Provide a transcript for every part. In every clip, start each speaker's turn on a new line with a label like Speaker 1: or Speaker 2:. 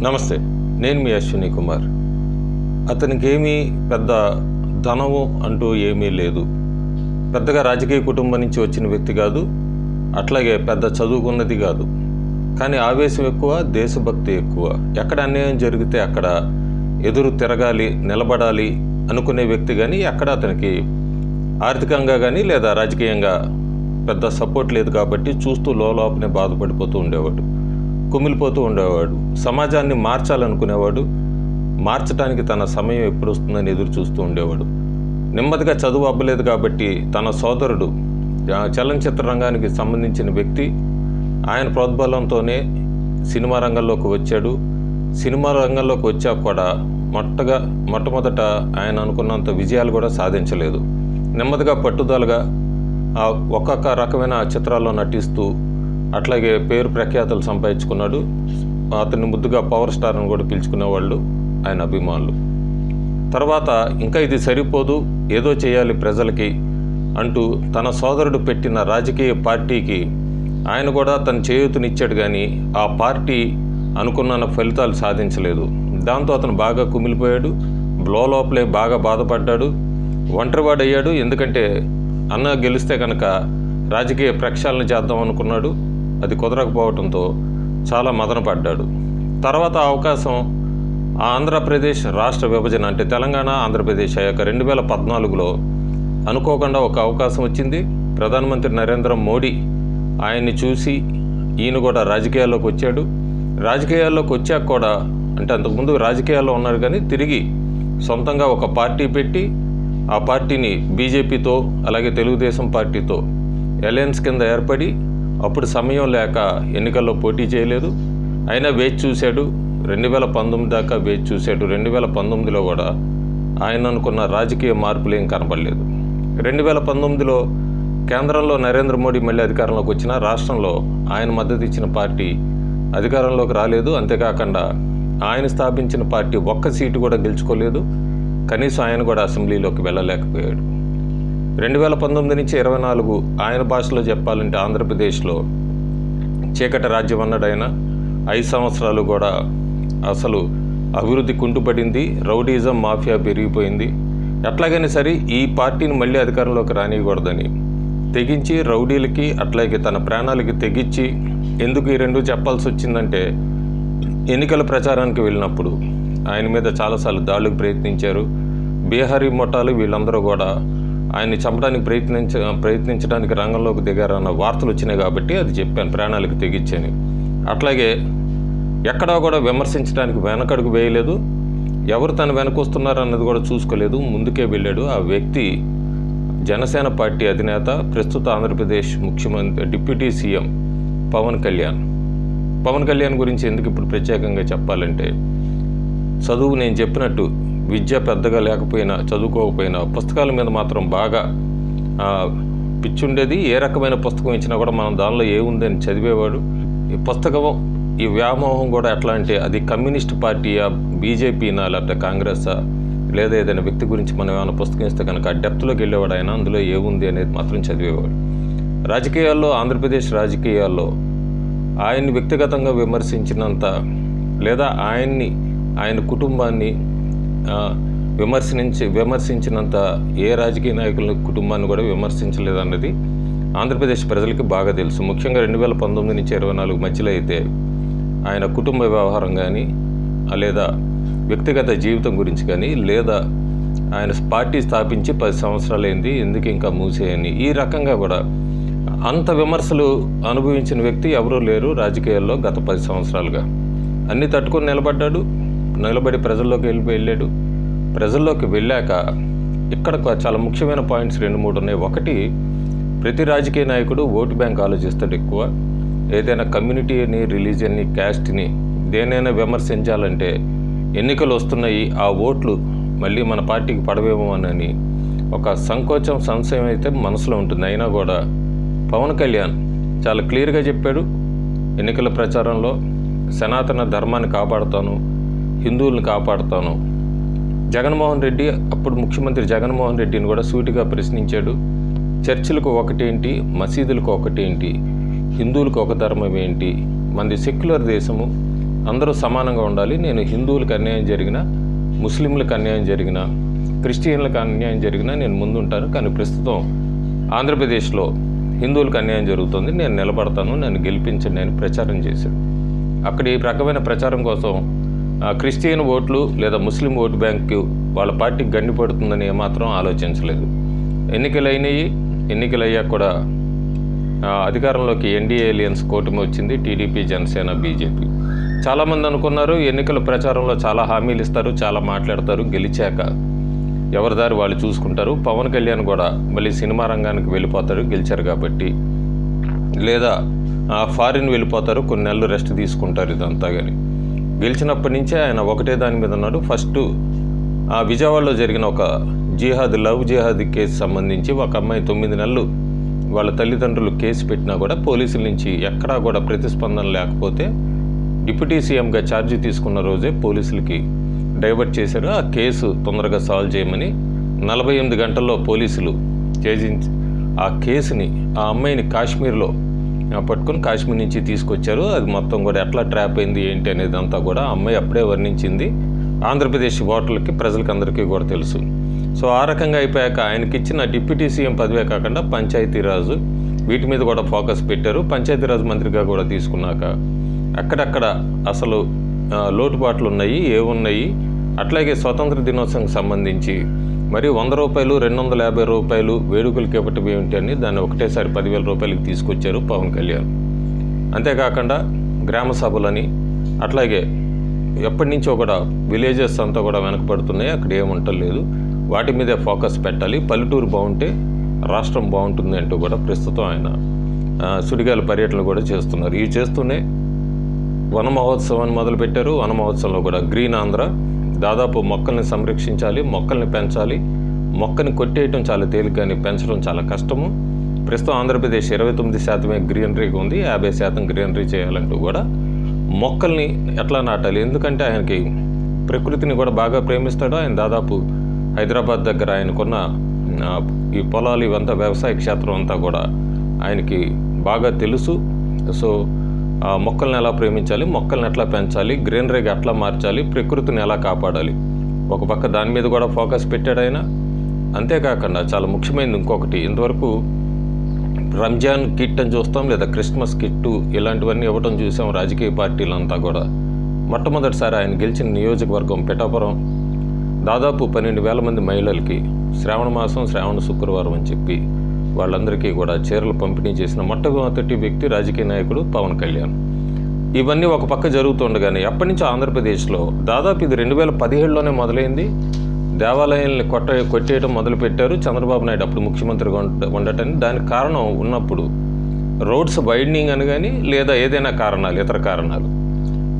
Speaker 1: నమస్తే, నేను మీ అశ్విని కుమార్. అతనికి ఏమీ పెద్ద ధనము అంటూ ఏమీ లేదు. పెద్దగా రాజకీయ కుటుంబం నుంచి వచ్చిన వ్యక్తి కాదు, అట్లాగే పెద్ద చదువుకున్నది కాదు. కానీ ఆవేశం ఎక్కువ, దేశభక్తి ఎక్కువ. ఎక్కడ అన్యాయం జరిగితే అక్కడ ఎదురు తిరగాలి, నిలబడాలి అనుకునే వ్యక్తి. కానీ ఎక్కడ అతనికి ఆర్థికంగా కానీ లేదా రాజకీయంగా పెద్ద సపోర్ట్ లేదు కాబట్టి చూస్తూ లోపలనే బాధపడిపోతూ ఉండేవాడు, కుమిలిపోతూ ఉండేవాడు. సమాజాన్ని మార్చాలనుకునేవాడు, మార్చడానికి తన సమయం ఎప్పుడు వస్తుందని ఎదురు చూస్తూ ఉండేవాడు. నెమ్మదిగా చదువు అవ్వలేదు కాబట్టి తన సోదరుడు చలనచిత్ర రంగానికి సంబంధించిన వ్యక్తి, ఆయన ప్రోద్బలంతోనే సినిమా రంగంలోకి వచ్చాడు. సినిమా రంగంలోకి వచ్చాక కూడా మొట్టమొదట ఆయన అనుకున్నంత విజయాలు కూడా సాధించలేదు. నెమ్మదిగా పట్టుదలగా ఒక్కొక్క రకమైన చిత్రాల్లో నటిస్తూ అట్లాగే పేరు ప్రఖ్యాతులు సంపాదించుకున్నాడు. అతన్ని ముద్దుగా పవర్ స్టార్ అని కూడా పిలుచుకునేవాళ్ళు ఆయన అభిమానులు. తర్వాత ఇంకా ఇది సరిపోదు, ఏదో చేయాలి ప్రజలకి అంటూ తన సోదరుడు పెట్టిన రాజకీయ పార్టీకి ఆయన కూడా తన చేయూతనిచ్చాడు. కానీ ఆ పార్టీ అనుకున్న ఫలితాలు సాధించలేదు. దాంతో అతను బాగా కుమిలిపోయాడు, లోపలే బాగా బాధపడ్డాడు, ఒంటరివాడయ్యాడు. ఎందుకంటే అన్న గెలిస్తే కనుక రాజకీయ ప్రక్షాళన చేద్దాం అనుకున్నాడు, అది కుదరకపోవడంతో చాలా మదనపడ్డాడు. తర్వాత అవకాశం ఆంధ్రప్రదేశ్ రాష్ట్ర విభజన అంటే తెలంగాణ ఆంధ్రప్రదేశ్ అయ్యాక 2014లో అనుకోకుండా ఒక అవకాశం వచ్చింది. ప్రధానమంత్రి నరేంద్ర మోడీ ఆయన్ని చూసి ఈయన కూడా రాజకీయాల్లోకి వచ్చాడు. రాజకీయాల్లోకి వచ్చాక కూడా అంటే అంతకుముందు రాజకీయాల్లో ఉన్నాడు కానీ తిరిగి సొంతంగా ఒక పార్టీ పెట్టి ఆ పార్టీని బీజేపీతో అలాగే తెలుగుదేశం పార్టీతో అలయన్స్ కింద ఏర్పడి అప్పుడు సమయం లేక ఎన్నికల్లో పోటీ చేయలేదు. అయినా వేచి చూశాడు. 2019 దాకా వేచి చూశాడు. 2019లో కూడా ఆయన అనుకున్న రాజకీయ మార్పులు ఏం కనబడలేదు. 2019లో కేంద్రంలో నరేంద్ర మోడీ మళ్ళీ అధికారంలోకి వచ్చిన రాష్ట్రంలో ఆయన మద్దతు ఇచ్చిన పార్టీ అధికారంలోకి రాలేదు. అంతేకాకుండా ఆయన స్థాపించిన పార్టీ ఒక్క సీటు కూడా గెలుచుకోలేదు. కనీసం ఆయన కూడా అసెంబ్లీలోకి వెళ్ళలేకపోయాడు. 2019 నుంచి 24 ఆయన భాషలో చెప్పాలంటే ఆంధ్రప్రదేశ్లో చీకటి రాజ్యం అన్నాడు ఆయన. 5 సంవత్సరాలు కూడా అసలు అభివృద్ధి కుంటుపడింది, రౌడీజం మాఫియా పెరిగిపోయింది. ఎట్లాగైనా సరే ఈ పార్టీని మళ్ళీ అధికారంలోకి రానియకూడదని తెగించి రౌడీలకి అట్లాగే తన ప్రాణాలకి తెగించి ఎందుకు ఈ రెండు చెప్పాల్సి వచ్చిందంటే ఎన్నికల ప్రచారానికి వెళ్ళినప్పుడు ఆయన మీద చాలాసార్లు దాడులకు ప్రయత్నించారు. బీహారీ ముఠాలు వీళ్ళందరూ కూడా ఆయన్ని చంపడానికి ప్రయత్నించడానికి రంగంలోకి దిగారన్న వార్తలు వచ్చినాయి కాబట్టి అది చెప్పాను, ప్రాణాలకు తెగించని. అట్లాగే ఎక్కడా కూడా విమర్శించడానికి వెనకడుగు వేయలేదు. ఎవరు తను వెనకొస్తున్నారు అన్నది కూడా చూసుకోలేదు, ముందుకే వెళ్ళాడు. ఆ వ్యక్తి జనసేన పార్టీ అధినేత, ప్రస్తుత ఆంధ్రప్రదేశ్ ముఖ్యమంత్రి డిప్యూటీ సీఎం పవన్ కళ్యాణ్. పవన్ కళ్యాణ్ గురించి ఎందుకు ఇప్పుడు ప్రత్యేకంగా చెప్పాలంటే చదువు నేను చెప్పినట్టు విద్య పెద్దగా లేకపోయినా చదువుకోకపోయినా పుస్తకాల మీద మాత్రం బాగా పిచ్చుండేది. ఏ రకమైన పుస్తకం ఇచ్చినా కూడా మనం దానిలో ఏముందని చదివేవాడు. ఈ పుస్తకం ఈ వ్యామోహం కూడా ఎట్లా అంటే అది కమ్యూనిస్ట్ పార్టీయా, బీజేపీనా, లేకపోతే కాంగ్రెసా, లేదా ఏదైనా వ్యక్తి గురించి మనం ఏమైనా పుస్తకం ఇస్తే కనుక ఆ డెప్త్లోకి వెళ్ళేవాడు ఆయన. అందులో ఏముంది అనేది మాత్రం చదివేవాడు. రాజకీయాల్లో, ఆంధ్రప్రదేశ్ రాజకీయాల్లో ఆయన్ని వ్యక్తిగతంగా విమర్శించినంత లేదా ఆయన కుటుంబాన్ని విమర్శించినంత ఏ రాజకీయ నాయకుల కుటుంబాన్ని కూడా విమర్శించలేదన్నది ఆంధ్రప్రదేశ్ ప్రజలకి బాగా తెలుసు. ముఖ్యంగా 2019 నుంచి 24 మధ్యలో అయితే ఆయన కుటుంబ వ్యవహారం కానీ లేదా వ్యక్తిగత జీవితం గురించి కానీ లేదా ఆయన పార్టీ స్థాపించి 10 సంవత్సరాలైంది ఎందుకు ఇంకా మూసేయని ఈ రకంగా కూడా అంత విమర్శలు అనుభవించిన వ్యక్తి ఎవరూ లేరు రాజకీయాల్లో గత 10 సంవత్సరాలుగా. అన్నీ తట్టుకొని నిలబడి ప్రజల్లోకి వెళ్ళాడు. ప్రజల్లోకి వెళ్ళాక ఇక్కడ చాలా ముఖ్యమైన పాయింట్స్ 2-3 ఉన్నాయి. ఒకటి, ప్రతి రాజకీయ నాయకుడు ఓటు బ్యాంక్ ఆలోచిస్తాడు ఎక్కువ. ఏదైనా కమ్యూనిటీని, రిలీజియన్ని, క్యాస్ట్ని దేనైనా విమర్శించాలంటే ఎన్నికలు వస్తున్నాయి, ఆ ఓట్లు మళ్ళీ మన పార్టీకి పడవేమో అని ఒక సంశయం అయితే మనసులో ఉంటుంది. అయినా కూడా పవన్ కళ్యాణ్ చాలా క్లియర్గా చెప్పాడు ఎన్నికల ప్రచారంలో, సనాతన ధర్మాన్ని కాపాడుతాను, హిందువులను కాపాడుతాను. జగన్మోహన్ రెడ్డి, అప్పుడు ముఖ్యమంత్రి జగన్మోహన్ రెడ్డిని కూడా సూటిగా ప్రశ్నించాడు. చర్చిలకు ఒకటేంటి, మసీదులకు ఒకటేంటి, హిందువులకు ఒక ధర్మం ఏంటి, మనది సెక్యులర్ దేశము, అందరూ సమానంగా ఉండాలి. నేను హిందువులకు అన్యాయం జరిగినా, ముస్లింలకు అన్యాయం జరిగినా, క్రిస్టియన్లకు అన్యాయం జరిగినా నేను ముందుంటాను. కానీ ప్రస్తుతం ఆంధ్రప్రదేశ్లో హిందువులకు అన్యాయం జరుగుతుంది, నేను నిలబడతాను, నన్ను గెలిపించండి అని ప్రచారం చేశాడు. అక్కడ ఈ రకమైన ప్రచారం కోసం క్రిస్టియన్ ఓట్లు లేదా ముస్లిం ఓటు బ్యాంకు వాళ్ళ పార్టీకి గండిపడుతుందని ఏమాత్రం ఆలోచించలేదు. ఎన్నికలయ్యాక కూడా అధికారంలోకి ఎన్డీఏ అలయన్స్ కూటమి వచ్చింది, టీడీపీ, జనసేన, బీజేపీ. చాలామంది అనుకున్నారు ఎన్నికల ప్రచారంలో చాలా హామీలు ఇస్తారు, చాలా మాట్లాడతారు, గెలిచాక ఎవరి దారి వాళ్ళు చూసుకుంటారు. పవన్ కళ్యాణ్ కూడా మళ్ళీ సినిమా రంగానికి వెళ్ళిపోతారు గెలిచారు కాబట్టి, లేదా ఫారిన్ వెళ్ళిపోతారు, కొన్ని నెలలు రెస్ట్ తీసుకుంటారు. ఇదంతా కానీ గెలిచినప్పటి నుంచే ఆయన ఒకటే దాని మీద ఉన్నాడు. ఫస్ట్ విజయవాడలో జరిగిన ఒక లవ్ జిహాద్ కేసు సంబంధించి ఒక అమ్మాయి 9 నెలలు వాళ్ళ తల్లిదండ్రులు కేసు పెట్టినా కూడా పోలీసుల నుంచి ఎక్కడా కూడా ప్రతిస్పందన లేకపోతే డిప్యూటీ సీఎంగా ఛార్జీ తీసుకున్న రోజే పోలీసులకి డైవర్ట్ చేశారు. ఆ కేసు తొందరగా సాల్వ్ చేయమని 48 గంటల్లో పోలీసులు ఛేదించి ఆ కేసుని, ఆ అమ్మాయిని కాశ్మీర్లో పట్టుకొని కాశ్మీర్ నుంచి తీసుకొచ్చారు. అది మొత్తం కూడా ఎట్లా ట్రాప్ అయింది ఏంటి అనేది అంతా కూడా ఆ అమ్మాయి అప్పుడే వర్ణించింది. ఆంధ్రప్రదేశ్ ఓటర్లకి, ప్రజలకి అందరికీ కూడా తెలుసు. సో ఆ రకంగా అయిపోయాక ఆయనకి ఇచ్చిన డిప్యూటీ సీఎం పదవే కాకుండా పంచాయతీరాజు వీటి మీద కూడా ఫోకస్ పెట్టారు. పంచాయతీరాజ్ మంత్రిగా కూడా తీసుకున్నాక అక్కడక్కడ అసలు లోటుపాట్లు ఉన్నాయి, ఏమున్నాయి, అట్లాగే స్వతంత్ర దినోత్సవం సంబంధించి మరి 100 రూపాయలు, 250 రూపాయలు వేడుకలకి ఇవ్వటం ఏమిటి అని దాన్ని ఒకటేసారి 10,000 రూపాయలకి తీసుకొచ్చారు పవన్ కళ్యాణ్. అంతేకాకుండా గ్రామ సభలని, అట్లాగే ఎప్పటి నుంచో కూడా విలేజెస్ అంతా కూడా వెనకబడుతున్నాయి, అక్కడ ఏముంటలేదు, వాటి మీదే ఫోకస్ పెట్టాలి, పల్లెటూరు బాగుంటే రాష్ట్రం బాగుంటుంది అంటూ కూడా ప్రస్తుతం ఆయన సుడిగాల పర్యటనలు కూడా చేస్తున్నారు. ఇవి చేస్తూనే వన మహోత్సవాన్ని మొదలుపెట్టారు. వన మహోత్సవంలో కూడా గ్రీన్ ఆంధ్ర, దాదాపు మొక్కల్ని సంరక్షించాలి, మొక్కల్ని పెంచాలి. మొక్కని కొట్టేయటం చాలా తేలిక కానీ పెంచడం చాలా కష్టము. ప్రస్తుతం ఆంధ్రప్రదేశ్ 29% గ్రీనరీగా ఉంది, 50% గ్రీనరీ చేయాలంటూ కూడా మొక్కల్ని ఎట్లా నాటాలి, ఎందుకంటే ఆయనకి ప్రకృతిని కూడా బాగా ప్రేమిస్తాడు. ఆయన దాదాపు హైదరాబాద్ దగ్గర ఆయనకున్న ఈ పొలాలు ఇవంతా వ్యవసాయ క్షేత్రం అంతా కూడా ఆయనకి బాగా తెలుసు. సో మొక్కల్ని ఎలా ప్రేమించాలి, మొక్కల్ని ఎట్లా పెంచాలి, గ్రీనరీగా ఎట్లా మార్చాలి, ప్రకృతిని ఎలా కాపాడాలి, ఒక పక్క దాని మీద కూడా ఫోకస్ పెట్టాడు ఆయన. అంతేకాకుండా చాలా ముఖ్యమైనది ఇంకొకటి, ఇంతవరకు రంజాన్ కిట్ అని చూస్తాం, లేదా క్రిస్మస్ కిట్టు ఇలాంటివన్నీ ఇవ్వటం చూసాం రాజకీయ పార్టీలంతా కూడా. మొట్టమొదటిసారి ఆయన గెలిచిన నియోజకవర్గం పిఠాపురం దాదాపు 12,000 మంది మహిళలకి శ్రావణ మాసం, శ్రావణ శుక్రవారం అని చెప్పి వాళ్ళందరికీ కూడా చీరలు పంపిణీ చేసిన మొట్టమొదటి వ్యక్తి రాజకీయ నాయకుడు పవన్ కళ్యాణ్. ఇవన్నీ ఒక పక్క జరుగుతుండగానే ఎప్పటి నుంచో ఆంధ్రప్రదేశ్లో దాదాపు ఇది 2017లోనే మొదలైంది. దేవాలయాల్ని కొట్టేయడం మొదలుపెట్టారు చంద్రబాబు నాయుడు అప్పుడు ముఖ్యమంత్రిగా ఉండటానికి. దానికి కారణం ఉన్నప్పుడు రోడ్స్ వైడనింగ్ అని కానీ, లేదా ఏదైనా కారణాలు, ఇతర కారణాలు,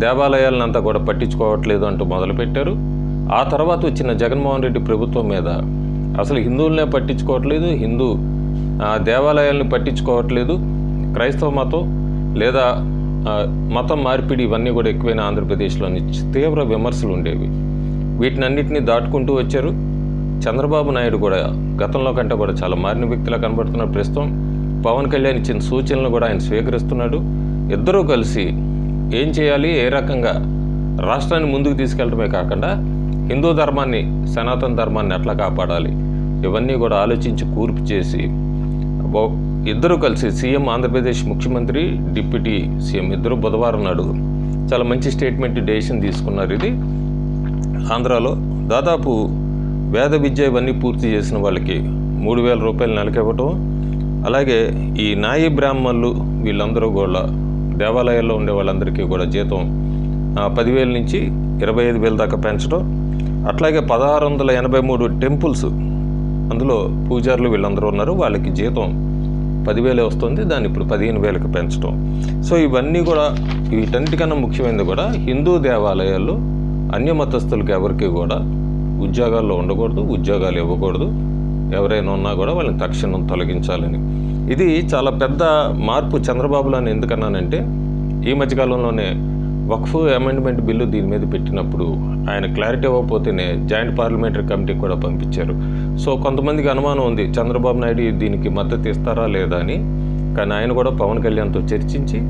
Speaker 1: దేవాలయాలను అంతా కూడా పట్టించుకోవట్లేదు అంటూ మొదలుపెట్టారు. ఆ తర్వాత వచ్చిన జగన్మోహన్ రెడ్డి ప్రభుత్వం మీద అసలు హిందువులనే పట్టించుకోవట్లేదు, దేవాలయాలను పట్టించుకోవట్లేదు, క్రైస్తవ మతం లేదా మతం మార్పిడి ఇవన్నీ కూడా ఎక్కువైన ఆంధ్రప్రదేశ్లోని తీవ్ర విమర్శలు ఉండేవి. వీటినన్నింటినీ దాటుకుంటూ వచ్చారు. చంద్రబాబు నాయుడు కూడా గతంలో కంటే కూడా చాలా మారిన వ్యక్తిలా కనబడుతున్నాడు. ప్రస్తుతం పవన్ కళ్యాణ్ ఇచ్చిన సూచనలు కూడా ఆయన స్వీకరిస్తున్నాడు. ఇద్దరూ కలిసి ఏం చేయాలి, ఏ రకంగా రాష్ట్రాన్ని ముందుకు తీసుకెళ్ళడమే కాకుండా హిందూ ధర్మాన్ని, సనాతన ధర్మాన్ని ఎట్లా కాపాడాలి, ఇవన్నీ కూడా ఆలోచించి కూర్పు చేసి ఇద్దరు కలిసి సీఎం, ఆంధ్రప్రదేశ్ ముఖ్యమంత్రి, డిప్యూటీ సీఎం ఇద్దరు బుధవారం నాడు చాలా మంచి స్టేట్మెంట్ డెసిషన్ తీసుకున్నారు. ఇది ఆంధ్రాలో దాదాపు వేద విద్య ఇవన్నీ పూర్తి చేసిన వాళ్ళకి 3,000 రూపాయలు నెలకి ఇవ్వటం, అలాగే ఈ నాయి బ్రాహ్మణులు వీళ్ళందరూ కూడా దేవాలయాల్లో ఉండే వాళ్ళందరికీ కూడా జీతం 10,000 నుంచి 25,000 దాకా పెంచడం, అట్లాగే 1,683 టెంపుల్స్, అందులో పూజారులు వీళ్ళందరూ ఉన్నారు, వాళ్ళకి జీతం 10,000 వస్తుంది, దాన్ని ఇప్పుడు 15,000కి పెంచడం. సో ఇవన్నీ కూడా, వీటన్నిటికన్నా ముఖ్యమైనది కూడా హిందూ దేవాలయాల్లో అన్యమతస్థులకు ఎవరికి కూడా ఉద్యోగాల్లో ఉండకూడదు, ఉద్యోగాలు ఇవ్వకూడదు, ఎవరైనా ఉన్నా కూడా వాళ్ళని తక్షణం తొలగించాలని. ఇది చాలా పెద్ద మార్పు చంద్రబాబులోని. ఎందుకన్నానంటే ఈ మధ్యకాలంలోనే వక్ఫ్ అమెండ్మెంట్ బిల్లు దీని మీద పెట్టినప్పుడు ఆయన క్లారిటీ ఇవ్వకపోతేనే జాయింట్ పార్లమెంటరీ కమిటీకి కూడా పంపించారు. సో కొంతమందికి అనుమానం ఉంది చంద్రబాబు నాయుడు దీనికి మద్దతు ఇస్తారా లేదా అని. కానీ ఆయన కూడా పవన్ కళ్యాణ్తో చర్చించి,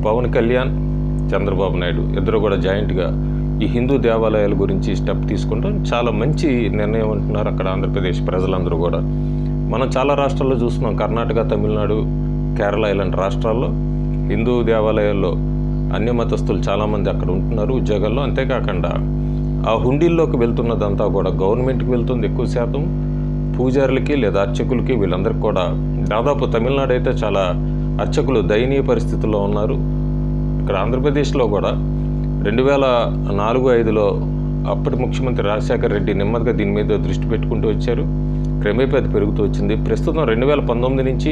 Speaker 1: పవన్ కళ్యాణ్, చంద్రబాబు నాయుడు ఇద్దరు కూడా జాయింట్గా ఈ హిందూ దేవాలయాల గురించి స్టెప్ తీసుకుంటాం. చాలా మంచి నిర్ణయం అంటున్నారు అక్కడ ఆంధ్రప్రదేశ్ ప్రజలందరూ కూడా. మనం చాలా రాష్ట్రాల్లో చూస్తున్నాం, కర్ణాటక, తమిళనాడు, కేరళ ఇలాంటి రాష్ట్రాల్లో హిందూ దేవాలయాల్లో అన్య మతస్థులు చాలామంది అక్కడ ఉంటున్నారు ఉద్యోగాల్లో. అంతేకాకుండా ఆ హుండీల్లోకి వెళ్తున్నదంతా కూడా గవర్నమెంట్కి వెళ్తుంది ఎక్కువ శాతం, పూజారులకి లేదా అర్చకులకి, వీళ్ళందరికీ కూడా. దాదాపు తమిళనాడు అయితే చాలా అర్చకులు దయనీయ పరిస్థితుల్లో ఉన్నారు. ఇక్కడ ఆంధ్రప్రదేశ్లో కూడా 2004-05లో అప్పటి ముఖ్యమంత్రి రాజశేఖర రెడ్డి నెమ్మదిగా దీని మీద దృష్టి పెట్టుకుంటూ వచ్చారు. క్రమేపీ అది పెరుగుతూ వచ్చింది. ప్రస్తుతం 2019 నుంచి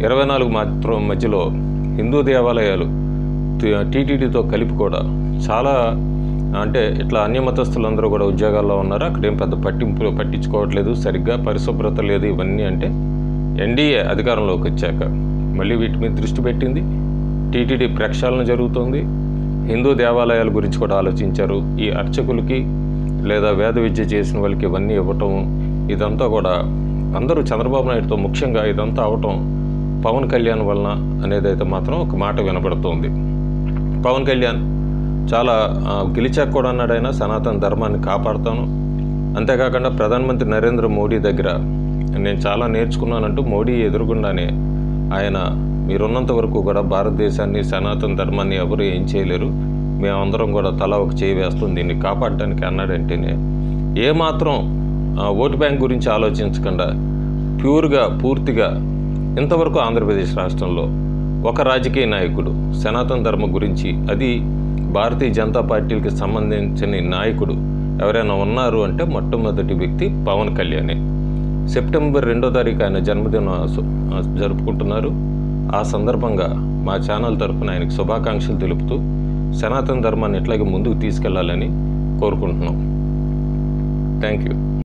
Speaker 1: 24 మాత్రం మధ్యలో హిందూ దేవాలయాలు టీటీడీతో కలిపి కూడా చాలా అంటే ఇట్లా అన్యమతస్థులందరూ కూడా ఉద్యోగాల్లో ఉన్నారు. అక్కడేం పెద్ద పట్టించుకోవట్లేదు, సరిగ్గా పరిశుభ్రత లేదు. ఇవన్నీ అంటే ఎన్డీఏ అధికారంలోకి వచ్చాక మళ్ళీ వీటి మీద దృష్టి పెట్టింది. టీటీడీ ప్రక్షాళన జరుగుతుంది. హిందూ దేవాలయాల గురించి కూడా ఆలోచించారు. ఈ అర్చకులకి లేదా వేద విద్య చేసిన వాళ్ళకి ఇవన్నీ ఇవ్వటం, ఇదంతా కూడా అందరూ చంద్రబాబు నాయుడుతో ముఖ్యంగా ఇదంతా అవటం పవన్ కళ్యాణ్ వలన అనేదైతే మాత్రం ఒక మాట వినపడుతోంది. పవన్ కళ్యాణ్ చాలా గెలిచాక కూడా అన్నాడు, ఆయన సనాతన ధర్మాన్ని కాపాడుతాను. అంతేకాకుండా ప్రధానమంత్రి నరేంద్ర మోడీ దగ్గర నేను చాలా నేర్చుకున్నానంటూ మోడీ ఎదురుగుండానే ఆయన మీరున్నంత వరకు కూడా భారతదేశాన్ని, సనాతన ధర్మాన్ని ఎవరు ఏం చేయలేరు, మేమందరం కూడా తల ఒక చేయి వేస్తుంది దీన్ని కాపాడటానికి అన్నాడంటేనే ఏమాత్రం ఓటు బ్యాంక్ గురించి ఆలోచించకుండా ప్యూర్గా పూర్తిగా ఇంతవరకు ఆంధ్రప్రదేశ్ రాష్ట్రంలో ఒక రాజకీయ నాయకుడు సనాతన ధర్మం గురించి, అది భారతీయ జనతా పార్టీకి సంబంధించిన నాయకుడు ఎవరైనా ఉన్నారు అంటే మొట్టమొదటి వ్యక్తి పవన్ కళ్యాణే. సెప్టెంబర్ 2వ తారీఖు ఆయన జన్మదినం జరుపుకుంటున్నారు. ఆ సందర్భంగా మా ఛానల్ తరఫున ఆయనకు శుభాకాంక్షలు తెలుపుతూ సనాతన ధర్మాన్ని ఎట్లాగే ముందుకు తీసుకెళ్లాలని కోరుకుంటున్నాం. Thank you.